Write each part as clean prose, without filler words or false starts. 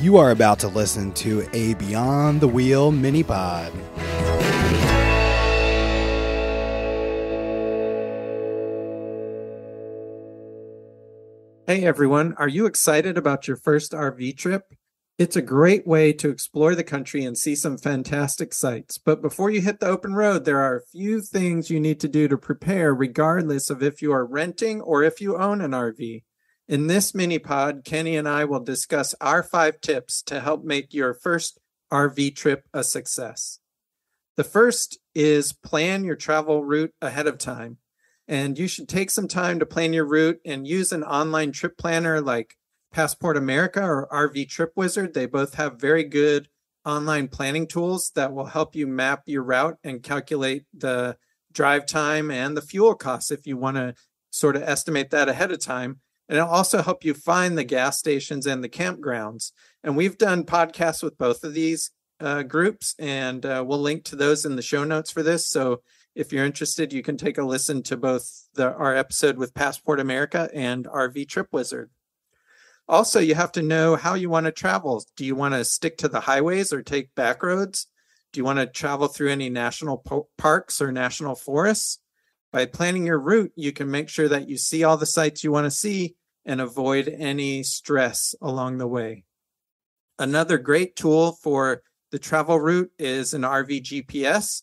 You are about to listen to a Beyond the Wheel mini pod. Hey everyone, are you excited about your first RV trip? It's a great way to explore the country and see some fantastic sights. But before you hit the open road, there are a few things you need to do to prepare, regardless of if you are renting or if you own an RV. In this mini pod, Kenny and I will discuss our 5 tips to help make your first RV trip a success. The first is plan your travel route ahead of time. And you should take some time to plan your route and use an online trip planner like Passport America or RV Trip Wizard. They both have very good online planning tools that will help you map your route and calculate the drive time and the fuel costs if you want to sort of estimate that ahead of time. And it'll also help you find the gas stations and the campgrounds. And we've done podcasts with both of these groups, and we'll link to those in the show notes for this. So if you're interested, you can take a listen to both our episode with Passport America and RV Trip Wizard. Also, you have to know how you want to travel. Do you want to stick to the highways or take back roads? Do you want to travel through any national parks or national forests? By planning your route, you can make sure that you see all the sites you want to see and avoid any stress along the way. Another great tool for the travel route is an RV GPS.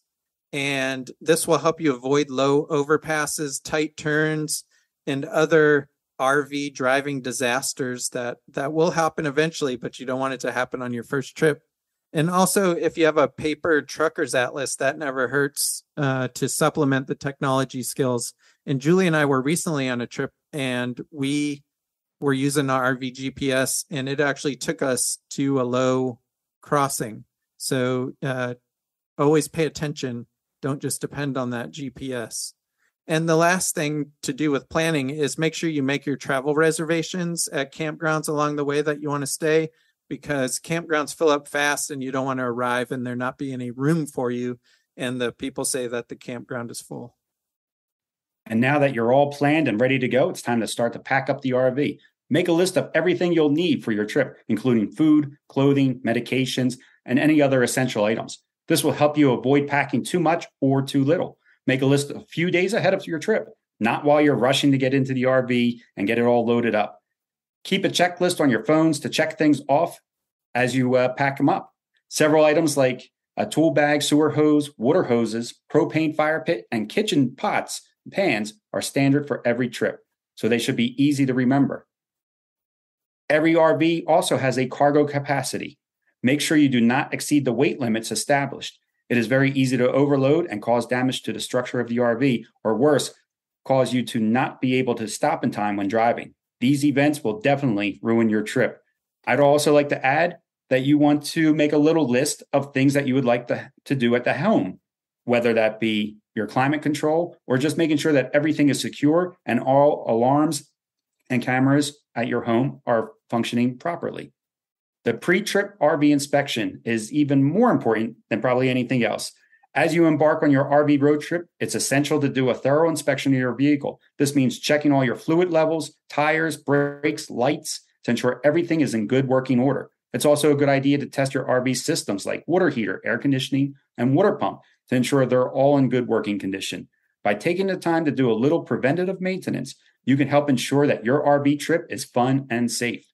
And this will help you avoid low overpasses, tight turns, and other RV driving disasters that will happen eventually, but you don't want it to happen on your first trip. And also, if you have a paper trucker's atlas, that never hurts to supplement the technology skills. And Julie and I were recently on a trip, and we were using our RV GPS, and it actually took us to a low crossing. So always pay attention. Don't just depend on that GPS. And the last thing to do with planning is make sure you make your travel reservations at campgrounds along the way that you want to stay, because campgrounds fill up fast and you don't want to arrive and there not be any room for you. And the people say that the campground is full. And now that you're all planned and ready to go, it's time to start to pack up the RV. Make a list of everything you'll need for your trip, including food, clothing, medications, and any other essential items. This will help you avoid packing too much or too little. Make a list a few days ahead of your trip, not while you're rushing to get into the RV and get it all loaded up. Keep a checklist on your phones to check things off as you pack them up. Several items like a tool bag, sewer hose, water hoses, propane fire pit, and kitchen pots and pans are standard for every trip, so they should be easy to remember. Every RV also has a cargo capacity. Make sure you do not exceed the weight limits established. It is very easy to overload and cause damage to the structure of the RV, or worse, cause you to not be able to stop in time when driving. These events will definitely ruin your trip. I'd also like to add that you want to make a little list of things that you would like to do at the home, whether that be your climate control or just making sure that everything is secure and all alarms and cameras at your home are functioning properly. The pre-trip RV inspection is even more important than probably anything else. As you embark on your RV road trip, it's essential to do a thorough inspection of your vehicle. This means checking all your fluid levels, tires, brakes, lights to ensure everything is in good working order. It's also a good idea to test your RV systems like water heater, air conditioning, and water pump to ensure they're all in good working condition. By taking the time to do a little preventative maintenance, you can help ensure that your RV trip is fun and safe.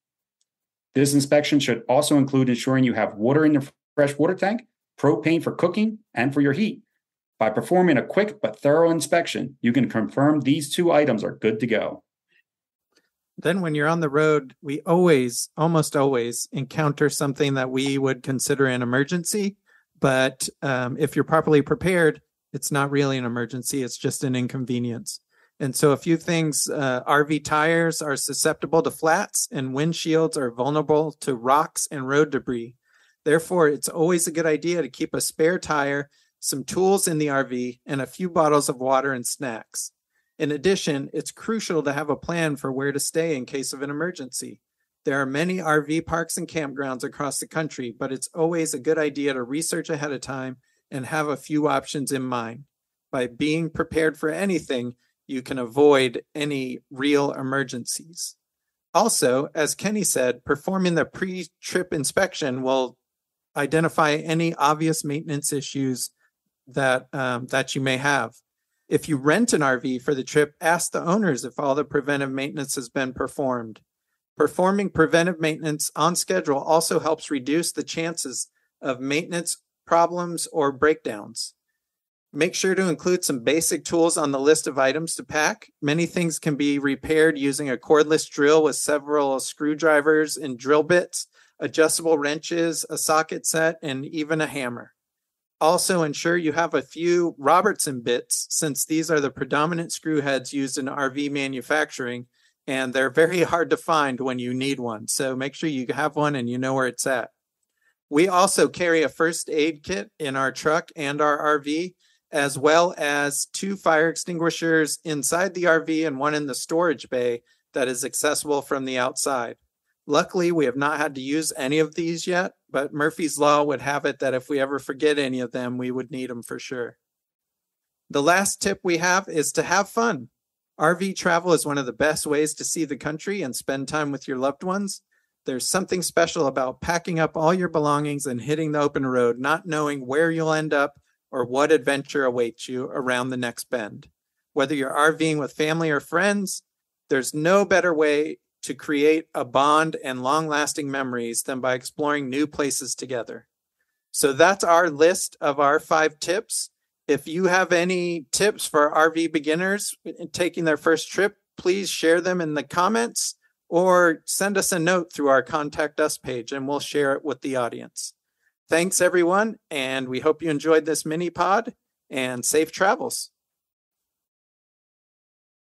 This inspection should also include ensuring you have water in the fresh water tank, propane for cooking, and for your heat. By performing a quick but thorough inspection, you can confirm these 2 items are good to go. Then when you're on the road, we almost always encounter something that we would consider an emergency. But if you're properly prepared, it's not really an emergency. It's just an inconvenience. And so a few things, RV tires are susceptible to flats and windshields are vulnerable to rocks and road debris. Therefore, it's always a good idea to keep a spare tire, some tools in the RV, and a few bottles of water and snacks. In addition, it's crucial to have a plan for where to stay in case of an emergency. There are many RV parks and campgrounds across the country, but it's always a good idea to research ahead of time and have a few options in mind. By being prepared for anything, you can avoid any real emergencies. Also, as Kenny said, performing the pre-trip inspection will identify any obvious maintenance issues that you may have. If you rent an RV for the trip, ask the owners if all the preventive maintenance has been performed. Performing preventive maintenance on schedule also helps reduce the chances of maintenance problems or breakdowns. Make sure to include some basic tools on the list of items to pack. Many things can be repaired using a cordless drill with several screwdrivers and drill bits, adjustable wrenches, a socket set, and even a hammer. Also, ensure you have a few Robertson bits, since these are the predominant screw heads used in RV manufacturing, and they're very hard to find when you need one. So make sure you have one and you know where it's at. We also carry a first aid kit in our truck and our RV, as well as 2 fire extinguishers inside the RV and one in the storage bay that is accessible from the outside. Luckily, we have not had to use any of these yet, but Murphy's Law would have it that if we ever forget any of them, we would need them for sure. The last tip we have is to have fun. RV travel is one of the best ways to see the country and spend time with your loved ones. There's something special about packing up all your belongings and hitting the open road, not knowing where you'll end up or what adventure awaits you around the next bend. Whether you're RVing with family or friends, there's no better way to create a bond and long-lasting memories than by exploring new places together. So that's our list of our 5 tips. If you have any tips for RV beginners taking their first trip, please share them in the comments or send us a note through our Contact Us page and we'll share it with the audience. Thanks, everyone, and we hope you enjoyed this mini pod, and safe travels.